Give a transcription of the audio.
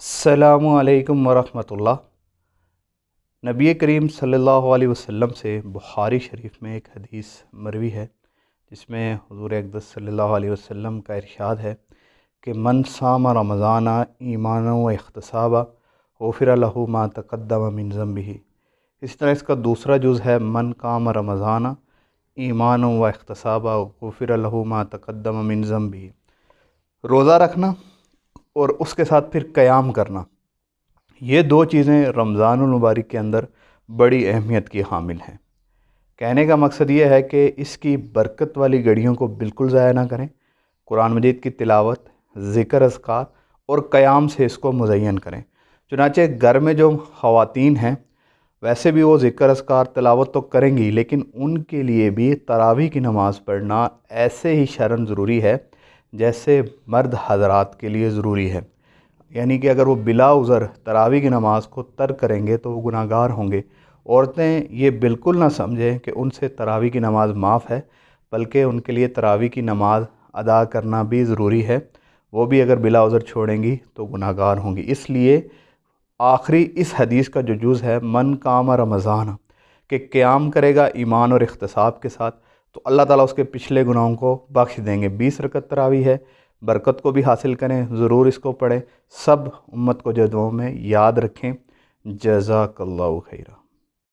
अस्सलामु अलैकुम वरहमतुल्लाह। नबी करीम सल्लल्लाहु अलैहि वसल्लम से बुखारी शरीफ में एक हदीस मरवी है जिसमें हुज़ूर अक़दस सल्लल्लाहु अलैहि वसल्लम का इरशाद है कि मन साम रमज़ाना ईमाना व इख्तिसाबा गुफ़िर लहू मा तक़द्दम मिन ज़ंबिही। इस तरह इसका दूसरा जुज़ है मन काम रमज़ाना ईमाना व इख्तिसाबा गुफ़िर लहू मा तक़द्दम मिन ज़ंबिही। रोज़ा रखना और उसके साथ फिर क़याम करना, ये दो चीज़ें रमज़ानुल मुबारक के अंदर बड़ी अहमियत की हामिल हैं। कहने का मकसद ये है कि इसकी बरकत वाली घड़ियों को बिल्कुल ज़ाया ना करें। कुरान मजीद की तिलावत, ज़िक्र, अज़कार और क़याम से इसको मुज़य्यन करें। चुनांचे घर में जो ख़वातीन हैं वैसे भी वो ज़िक्र, अज़कार, तिलावत तो करेंगी, लेकिन उनके लिए भी तरावी की नमाज़ पढ़ना ऐसे ही शरन ज़रूरी है जैसे मर्द हज़रात के लिए ज़रूरी है। यानी कि अगर वो बिला उज़र तरावी की नमाज़ को तर्क करेंगे तो वो गुनाहगार होंगे। औरतें ये बिल्कुल ना समझें कि उनसे तरावी की नमाज़ माफ़ है, बल्कि उनके लिए तरावी की नमाज़ अदा करना भी ज़रूरी है। वो भी अगर बिला उज़र छोड़ेंगी तो गुनाहगार होंगी। इसलिए आखिरी इस हदीस का जो जुज़ है मन काम रमज़ान कि क़याम करेगा ईमान और इख्तिसाब के साथ, तो अल्लाह ताला उसके पिछले गुनाहों को बख्श देंगे। 20 रकत तरावी है, बरकत को भी हासिल करें, ज़रूर इसको पढ़ें। सब उम्मत को जदुओं में याद रखें। जज़ाकल्लाहु खैरा।